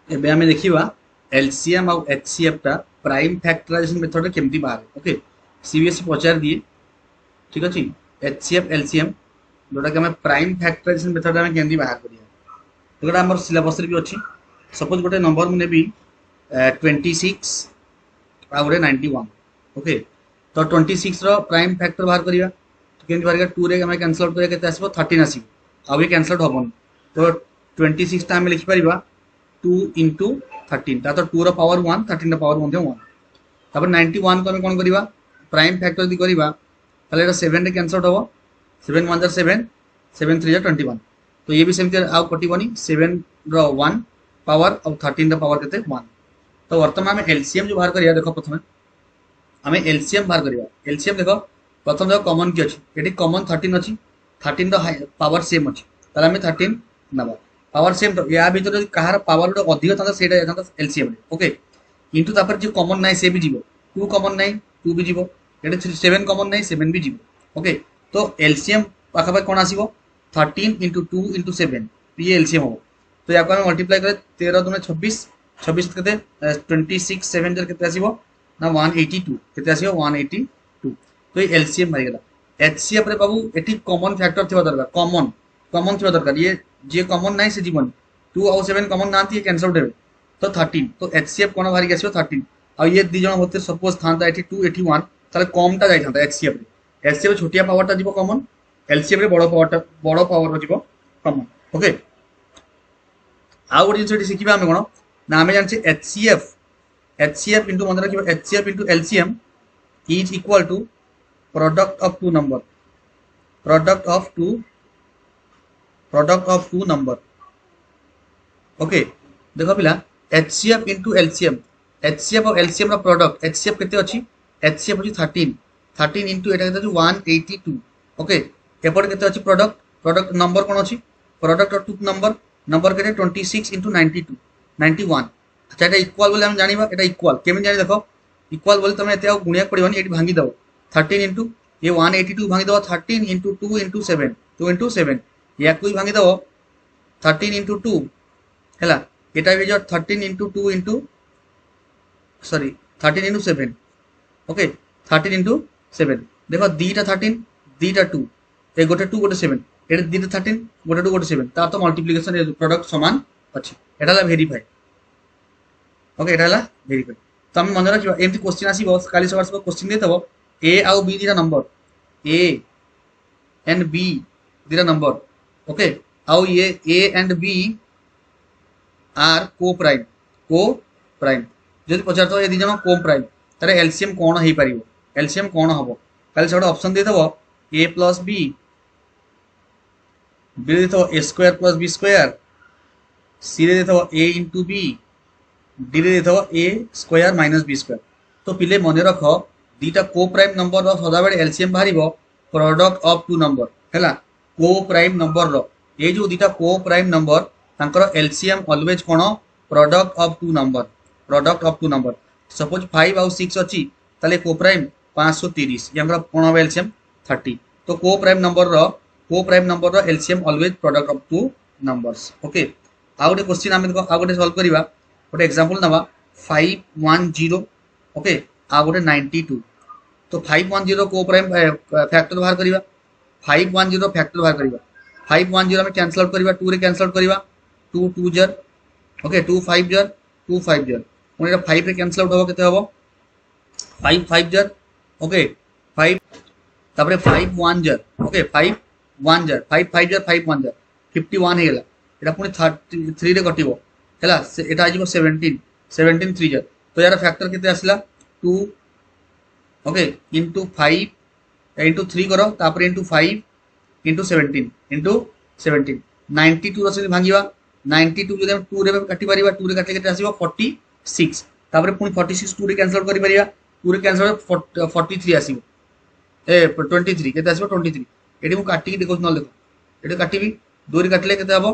एबे आमे देखिबा एलसीएम और एचसीएफ टा प्राइम फैक्टराइजेशन मेथड केमती बाहर ओके सीबीएसई पचार दिए ठीक अच्छे एचसीएफ एलसीएम जोटा कि आम प्राइम फैक्टराइजेशन मेथड आम केमती बाहर करिया तो आम सिलेबस भी अच्छी सपोज गोटे नंबर मुझे 26 आ गोटे 91 ओके तो 26 प्राइम फैक्टर बाहर करिया तो केमती बाहर 2 रे आम कैंसल आउट करिया केते आसीबो 13 आसीबो आ भी कैंसल आउट हबन तो 26 टा आम लिखि परिबा 2 इंटू 13 ता तो 2 रो पावर 1 13 रो पावर मध्ये 1 तापर 91 को हम कोन करिबा प्राइम फैक्टर यदि करिबा ताले एटा 7 रे कैंसल आउट हबो 7 1 जार 7 7 3 जार 21 तो ये भी सेमती आउ कटिबनी 7 रो 1 पावर और 13 रो पावर केते 1 तो वर्तमान में एलसीएम जो बाहर करिया देखो प्रथमे आमे एलसीएम बाहर करिया एलसीएम देखो प्रथम जो कॉमन की अछि एटी कॉमन 13 अछि 13 रो पावर सेम अछि ताले आमे 13 नबा पावर सेम तो या भीतर कहार पावर गोटे अधिक था सेटा जाता एलसीएम ओके किंतु तापर जो कॉमन नाइ से भी जीवो 2 कॉमन नाइ 2 भी जीवो एटे 7 कॉमन नाइ 7 भी जीवो ओके तो एलसीएम पाखा कोन आसीबो 13 into 2 into 7 ये एलसीएम हो तो याको हम मल्टीप्लाई करे 13 दुने 26 26 केते 26 7 जर केते आसीबो ना 182 केते आसीबो 182 तो ये एलसीएम मारि गेला एचसीएफ रे बाबू एटी कॉमन फैक्टर थिबा दरकार कॉमन कॉमन थिबा दरकार ये जे कॉमन नाइ से जीवन 2 और 7 कॉमन नांती कैंसल आउट हेबे तो 13 तो एचसीएफ कोन बाहर आसीबो 13 और ये दी जण होते सपोज थांता 82 81 ताले कम टा जाई थांता एचसीएफ रे एचसीएफ छोटिया पावर टा जीवो कॉमन एलसीएम रे बड़ पावर रो जीवो कॉमन ओके आ गोटे जिनसे शिखिबा आमे कोन ना आमे जानछे एचसीएफ एचसीएफ इनटू मन रखिबो HCF into LCM is equal to product of two number product of two number okay देखो पिला एचसीएफ इनटू एलसीएम एचसीएफ और एलसीएम रा प्रोडक्ट एचसीएफ केते अछि एचसीएफ अछि 13 13 इनटू एटा केते अछि 182 ओके एपट केते अछि प्रोडक्ट प्रोडक्ट नंबर कोन अछि product of two number number केते 26 इनटू 92 91 अच्छा एटा इक्वल बोले हम जानिबा एटा इक्वल केमे जानि देखो इक्वल बोले तमे एते गुणिया पड़िबनी एटी भांगी दबो 13 इनटू ये 182 भांगी दबो 13 इनटू 2 इनटू 7 2 इनटू 7 या कोई भांगी दबो 13 इनटू 2 हैला एटा भी जो 13 into 2 into sorry 13 into 7 okay 13 into 7 देखो दीटा 13 दीटा 2 ए गोटे 2 गोटे 7 एटा दीटा 13 गोटे 2 गोटे 7 तार तो मल्टीप्लिकेशन प्रोडक्ट समान अछि एटा ला वेरीफाई ओके एटा ला वेरीफाई तो हम मन रखिबा एमती क्वेश्चन आसीबो काली सवार सब क्वेश्चन देतबो ए आउ बी दीटा नंबर ए एंड बी दीटा नंबर ओके आउ ये A and B are coprime जदि पचार तो ये दी जन को प्राइम तारे एलसीएम कोन हेई परिबो एलसीएम कोन हबो काली से ऑप्शन दे देबो a प्लस b बी देथो a square plus b square C रे देथो a इनटू b डी रे देथो a square minus b square तो पिले मने रखो दीटा को प्राइम नंबर रो सदा बेले एलसीएम बाहरिबो प्रोडक्ट ऑफ टू नंबर हैला को प्राइम नंबर रो ये जो दीटा को प्राइम नंबर तांकर एलसीएम ऑलवेज कोन product of two number suppose 5 और 6 अछि ताले को प्राइम 530 ये हमरा कोन हो एलसीएम 30 तो को प्राइम नंबर रो LCM always product of two numbers okay आ गोटे क्वेश्चन हम देखो आ गोटे सॉल्व करिवा गोटे एग्जांपल नबा 510 ओके आ गोटे 92 तो 510 को प्राइम फैक्टर बाहर करिवा 510 फैक्टर बाहर करिवा 510 में कैंसल आउट करिवा 2 रे कैंसल आउट करिवा 2 2 जर ओके 2 5 जर 2 5 जर उन एटा 5 रे कैंसल आउट होबो केते होबो 5 5 जर ओके 5 तापरे 5 1 जर ओके 5 1 जर 5 5 जर 5 1 जर 51 हेला एटा पुनी 33 रे कटिबो हैला एटा आजिबो 17 17 3 जर तो यार फैक्टर केते आसला 2 ओके इनटू 5 इनटू 3 करो तापरे इनटू 5 इनटू 17 इनटू 17 92 रसे भांगीबा 92 जदि हम 2 रे काटी परिबा 2 रे काटले केते आसीबो 46 तापरे पुनी 46 2 रे कैंसल करि परिबा 2 रे कैंसल 43 आसीबो ए 23 केते आसीबो 23 एडी मु काटी की देखो न देखो एडी काटीबी 2 रे काटले केते हबो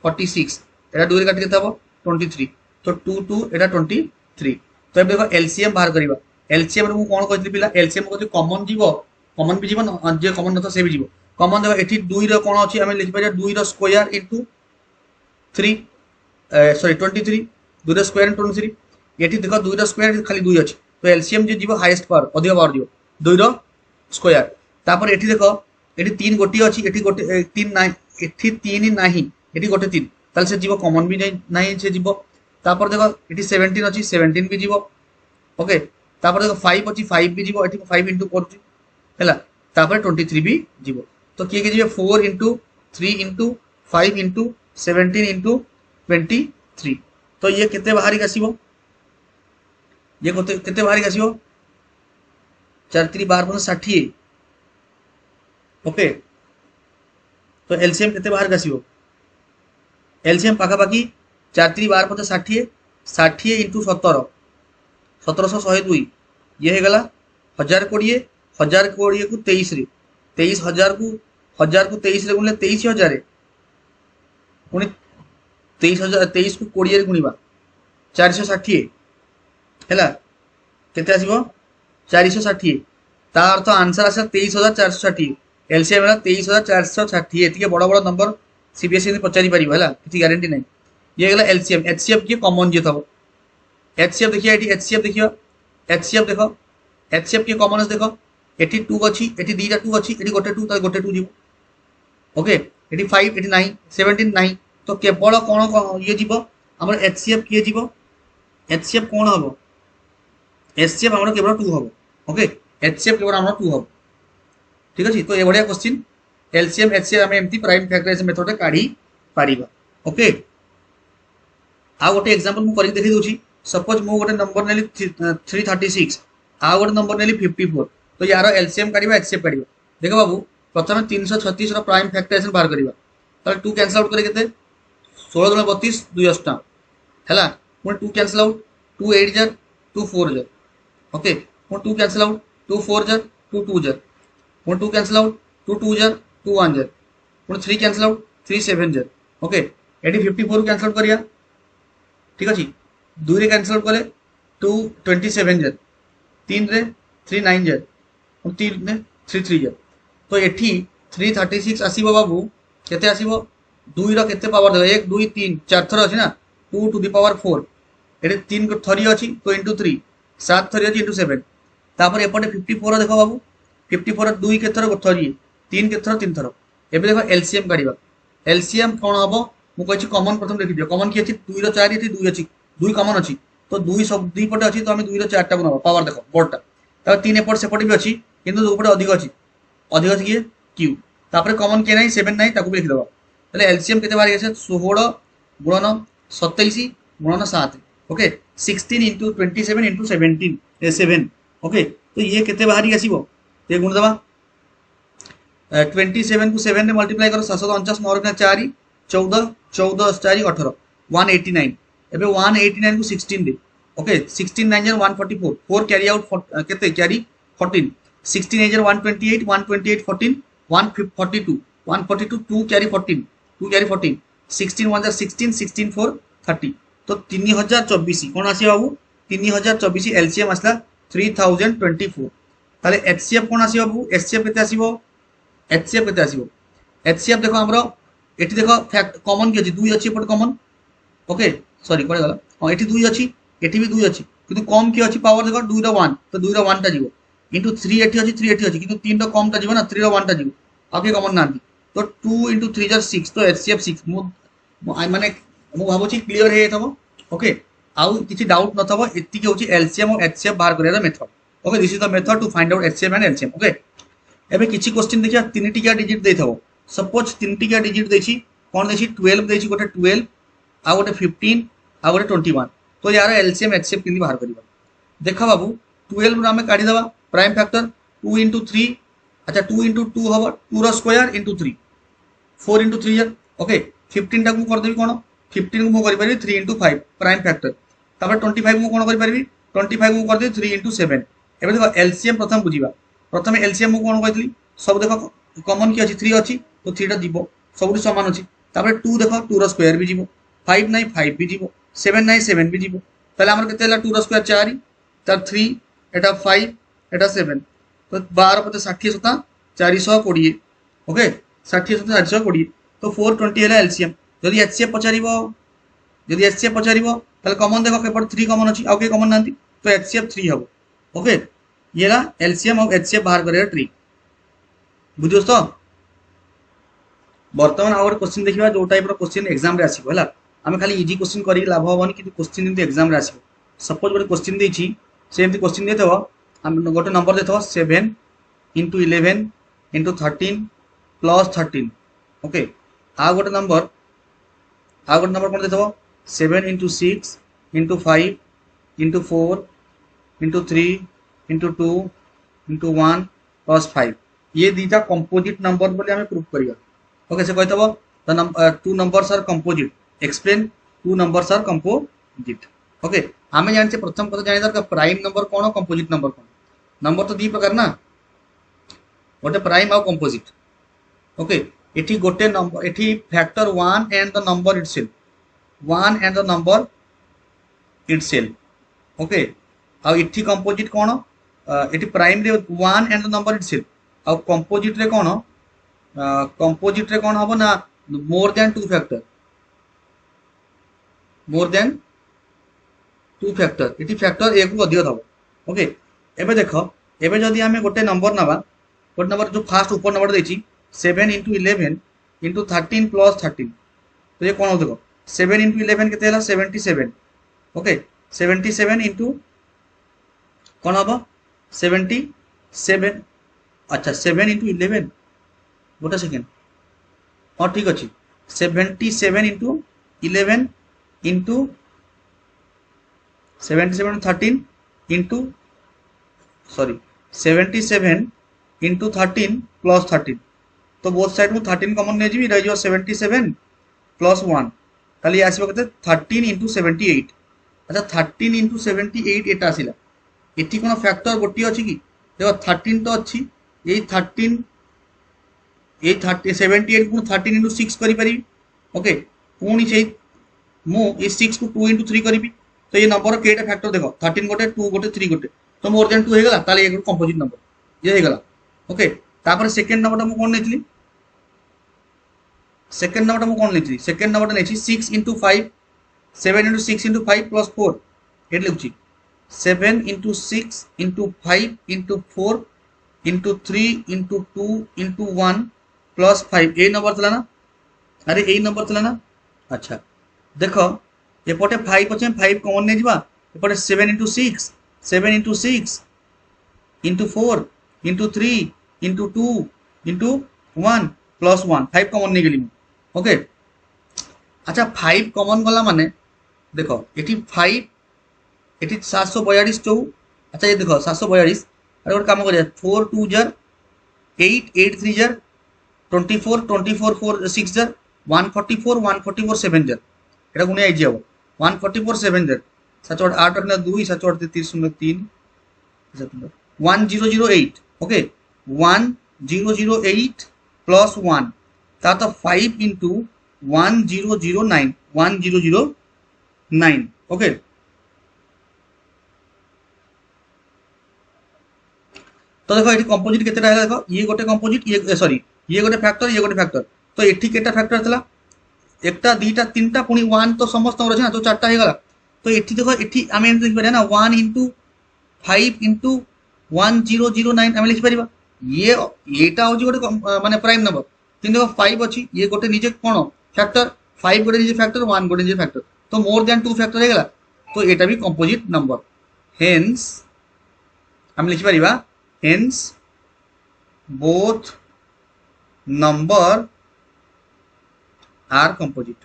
46 एटा 2 रे काटले केते हबो 23 तो 2 2 एटा 23 तो अब देखो एलसीएम बाहर करिबा एलसीएम रे मु कोन कहथि पिला एलसीएम को कॉमन जीवो कॉमन भी जीवन जे कॉमन न तो से भी जीवो कॉमन देखो एठी 2 रो कोन अछि हम लिखि परिया 2 रो square into 3 sorry 23 2 square into 23 एठी देखो 2 स्क्वायर खाली 2 अछि तो एलसीएम जे जीवो हाईएस्ट पावर अधिक पावर दियो 2 स्क्वायर तापर एठी देखो एठी 3 गोटी अछि एठी गोटे 3 नाही एठी 3 नाही एठी गोटे 3 ताल से जीवो कॉमन भी नाही से जीवो तापर देखो एठी 17 अछि 17 भी जीवो ओके तापर देखो 5 अछि 5 भी जीवो एठी 5 इंटू करछि हैला तापर 23 भी जीवो तो किए के जीवे 4 इंटू 3 इंटू 5 इंटू 17 इंटू 23 तो ये केते बाहरी आसीबो ये केते बाहरी आसीबो 4 3 12 60 ओके तो एलसीएम केते बाहर आसीबो एलसीएम पाखा पाखी 4 3 12 60 60 इंटू 17 1700 102 ये है गला 1020 1020 को 23 रे 23000 को 23 रे गुणले 23000 पुणी 23000 23 को 20 रे गुणिबा 460 हैला केते आसीबो 460 ता अर्थ आंसर आसा 23460 एलसीएम है 23460 एतिके बड़ बड़ नंबर सीबीएसई ने पचारि पारिबो हैला किछि गारंटी नै ये गला एलसीएम एचसीएफ की कॉमन जे थबो एचसीएफ देखिए एटी एचसीएफ देखियो एचसीएफ देखो एचसीएफ की कॉमन देखो एटी 2 अछि एटी दीटा 2 अछि एटी गोटे 2 ता गोटे 2 जीवो ओके एटी 5 एटी 9 17 9 तो केवल कोन ये जीवो हमर एचसीएफ किए जीवो एचसीएफ कोन हबो एचसीएफ हमर केवल 2 हबो ओके एचसीएफ केवल हमर 2 हबो ठीक अछि तो ये बढ़िया क्वेश्चन एलसीएम एचसीएफ हम एमती प्राइम फैक्टराइजेशन मेथड रे काढी पारिबा ओके आ गोटे एग्जांपल मु करि देखि दोछि सपोज मु गोटे नंबर नेली 336 आ गोटे नंबर नेली 54 तो यार एलसीएम काढिबा एचसीएफ काढिबा देखो बाबू प्रथम 336 रो प्राइम फैक्टराइजेशन बाहर करिबा त 2 कैंसिल आउट करे केते 16 गुणा 32 2 अष्टा हैला पुनी 2 cancel out 2 8 jar 2 4 jar okay पुनी 2 कैंसिल आउट 2 4 जार 2 2 जार पुनी 2 कैंसिल आउट 2 2 जार 2 1 जार पुनी 3 कैंसिल आउट 3 7 जार ओके एडी 54 कैंसिल आउट करिया ठीक अछि 2 रे कैंसिल आउट कले 2 27 जार 3 रे 3 9 जार और 3 ने 3 3 जार तो एठी 336 आसीबो बाबू केते आसीबो 2 रो केते पावर दे 1 2 3 4 थर अछि ना 2 टू द पावर 4 एटे 3 को थरी अछि तो इनटू 3 7 थरी अछि इनटू 7 तापर एपटे 54 देखो बाबू 54 2 के थर थरी 3 के थर 3 थर एबे देखो एलसीएम काढिबा एलसीएम कोन हबो मु कहछि कॉमन प्रथम देखि दियो कॉमन की अछि 2 रो 4 एठी 2 अछि 2 कॉमन अछि तो 2 सब 2 पटे अछि तो हम 2 रो 4 टा बनबा पावर देखो बोर्डटा तापर 3 एपट सेपट भी अछि किंतु ऊपर अधिक अछि किए क्यू तापर कॉमन के नाही 7 नाही ताकू भी लिख दबा तले एलसीएम केते बार गेছে 16 गुणन 27 गुणन 7 ओके 16 into 27 into 17 7 ओके तो ये केते बाहरी आसीबो ते गुण दबा 27 को 7 ने मल्टीप्लाई करो 749 9 4 14 14 4 18 189 एबे 189 को 16 दे ओके 16 9 144 4 कैरी आउट केते कैरी 14 16 8 128 128 14 142 142 2 कैरी 14 2 कैरी 14 16 1 16 16 4 30 तो 3024 कोन आसी बाबू 3024 एलसीएम आसला 3024 ताले एचसीएफ कोन आसी बाबू एचसीएफ केते आसीबो एचसीएफ केते आसीबो एचसीएफ देखो हमरो एठी देखो फैक्ट कॉमन के अछि 2 अछि पट कॉमन ओके सॉरी कोन गला हां एठी 2 अछि एठी भी 2 अछि किंतु कम के अछि पावर देखो 2 रो 1 तो 2 रो 1 टा जीवो इंटू 3 एठी अछि 3 एठी अछि किंतु 3 रो कम टा जीवो ना 3 रो 1 टा जीवो आके कॉमन नांदी तो 2 into 3 jar 6 तो एचसीएफ 6 माने मु भाबो छी क्लियर हे थबो ओके आउ किछि डाउट न थबो एति के होची एलसीएम और एचसीएफ बाहर करे method okay this is the method to find out HCF and LCM okay एबे किछि क्वेश्चन देखिया 3 टिका डिजिट देइ थबो सपोज 3 टिका डिजिट देछि कोन देछि 12 देछि गोटे 12 आ गोटे 15 आ गोटे 21 तो यार एलसीएम एचसीएफ किंदी बाहर करिबा देखा बाबू 12 रो हमें काढी देबा प्राइम फैक्टर 2 into 3 अच्छा 2 into 2 हबो 2 रो स्क्वायर into 3 4 into 3 ओके 15 टा को कर देबी कोन 15 को मु करि परबी 3 into 5 प्राइम फैक्टर तापर 25 मु कोन करि परबी 25 को कर दे 3 into 7 एबे देखो एलसीएम प्रथम बुझिबा प्रथम एलसीएम मु कोन कहतली सब देखो कॉमन की अछि 3 अछि तो 3 टा जीवो सब समान अछि तापर 2 देखो 2 रो स्क्वायर भी जीवो 5 9 5 भी जीवो 7 9 7 भी जीवो तले हमर केते ला 2 रो स्क्वायर 4 तार 3 एटा 5 एटा 7 तो 12 पते 60 सता 420 ओके 60 सता 420 तो 420 है एलसीएम जदि एचसीएफ पचारिबो ताले कॉमन देखो केपट 3 कॉमन अछि आउ के कॉमन नांती तो एचसीएफ 3 हबो ओके ये ला एलसीएम और एचसीएफ बाहर करे ट्री बुझियो तो बर्तमान आउ गोटे क्वेश्चन देखिबा जो टाइप रो क्वेश्चन एग्जाम रे आसीबो हला आमे खाली इजी क्वेश्चन करी लाभ होबनी कि क्वेश्चन इनते एग्जाम रे आसीबो सपोज गोटे क्वेश्चन देछि सेमती क्वेश्चन देथबो हम गोटे नंबर देथबो 7 into 11 into 13 plus 13 ओके आ गोटे नंबर कोन देथबो 7 into 6 into 5 into 4 into 3 into 2 into 1 plus 5 ये दीटा कंपोजिट नंबर बोले हमें प्रूफ करिया ओके से कहतबो the two numbers are composite explain two numbers are composite okay हमें जानछे प्रथम कथा जानि दरकार प्राइम नंबर कोन कंपोजिट नंबर कोन नंबर तो दी प्रकार ना गोटे प्राइम आउ कंपोजिट ओके एठी गोटे नंबर एठी factor 1 and the number itself okay आउ एठी कंपोजिट कोन एठी प्राइम रे 1 एंड द नंबर इटसेल्फ आउ कंपोजिट रे कोन हबो ना मोर देन टू फैक्टर एठी फैक्टर एक रु अधिक दबो ओके एबे देखो एबे जदी हमें गोटे नंबर नबा गोटे नंबर जो फास्ट ऊपर नंबर देछि 7 into 11 into 13 plus 13 तो ये कौन हो देखो 7 into 11 केते हला 77 ओके 77 into कौन हबो 77 अच्छा 7 into 11 गोटा सेकेंड हाँ ठीक अच्छे 77 into 11 into 77 13 into sorry 77 into 13 plus 13 तो बोथ साइड में 13 कॉमन ने जी रह जो 77 प्लस 1 ताली आसीबो कते 13 into 78 अच्छा 13 into 78 एटा आसीला एठी कोन फैक्टर गोटी अछि कि देखो 13 तो अछि ए 13 ए 30 78 को 13 into 6 करि पारि ओके पुनी से मु ए 6 को 2 into 3 करिबी तो ये नंबर केटा फैक्टर देखो 13 गोटे 2 गोटे 3 गोटे तो मोर देन 2 हे गला ताले एक कंपोजिट नंबर ये हे गला ओके तापर सेकंड नंबर मु कोन नेतली सेकंड नंबर मु कोन नेतली second number नेछि 6 into 5 7 into 6 into 5 plus 4 एट लिखुची 7 into 6 into 5 into 4 into 3 into 2 into 1 plus 5 ए नंबर थला ना अरे ए नंबर थला ना अच्छा देखो एपटे 5 अछि 5 कॉमन ने जिबा एपटे 7 into 6 7 into 6 into 4 into 3 into 2 into 1 plus 1 5 common ने गेली ओके अच्छा 5 कॉमन गला माने देखो एटी 5 एटी 742 चौ अच्छा ये देखो 742 अरे गोटे काम करिया 4 2 जार 8 8 3 जार 24 24 4 6 जार 144 144 7 जार एटा गुणे आइ जाबो 144 7 जार 7 8 8 2 7 8 3 3 1008 ओके 1008 प्लस 1 ता तो 5 into 1009 1009 ओके तो देखो ये कंपोजिट केतेटा है देखो ये गोटे कंपोजिट ये सॉरी ये गोटे फैक्टर तो एठी केटा फैक्टर थला एकटा दुईटा तीनटा पुनी 1 तो समस्त रछ ना तो चारटा हे गला तो एठी देखो एठी आमे एम लिख पारे ना 1 into 5 into 1009 आमे लिख पारिबा ये एटा होजी गोटे माने प्राइम नंबर तीन देखो 5 अछि ये गोटे निजे कोन फैक्टर 5 गोटे निजे फैक्टर 1 गोटे निजे फैक्टर तो मोर देन 2 फैक्टर हे गला तो एटा भी कंपोजिट नंबर हेंस हम लिख पारिबा hence both number are composite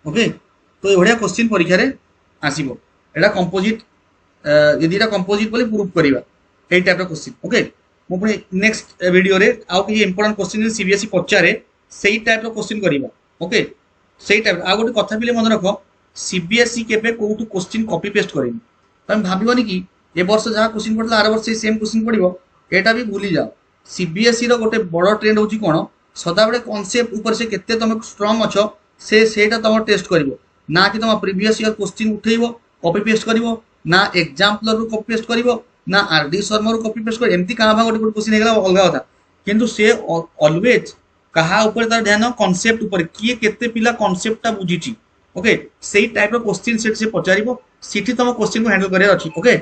okay तो ये बढ़िया क्वेश्चन परीक्षा रे आसीबो एटा कंपोजिट यदि एटा कंपोजिट बोले प्रूफ करिबा ए टाइप रो क्वेश्चन ओके मु पुनी नेक्स्ट वीडियो रे आउ कि इंपोर्टेंट क्वेश्चन सीबीएसई पचारे सेही टाइप रो क्वेश्चन करिबा ओके सेही टाइप आ गोटे कथा बिले मन रखो सीबीएसई केबे कोउटू क्वेश्चन कॉपी पेस्ट करिन तम भाबिबनी कि ए वर्ष जहा क्वेश्चन पड़ला आर वर्ष सेम क्वेश्चन पड़िबो एटा भी भूली जाओ सीबीएसई रो गोटे बड़ ट्रेंड होची कोन सदा बडे कांसेप्ट ऊपर से केते तुम स्ट्रांग अछो से सेटा तुम टेस्ट करिवो ना कि तुम प्रीवियस ईयर क्वेश्चन उठेइबो कॉपी पेस्ट करिवो ना एग्जांपलर रो कॉपी पेस्ट करिवो ना आरडी शर्मा रो कॉपी पेस्ट कर एमती का भाग गोटे क्वेश्चन हेगला अलगा होता किंतु से ऑलवेज कहा ऊपर तार ध्यान कांसेप्ट ऊपर किए केते पिला कांसेप्टटा बुझिची ओके सेही टाइप रो क्वेश्चन सेट से पचारिबो सिटी तुम क्वेश्चन को हैंडल करियर अछि ओके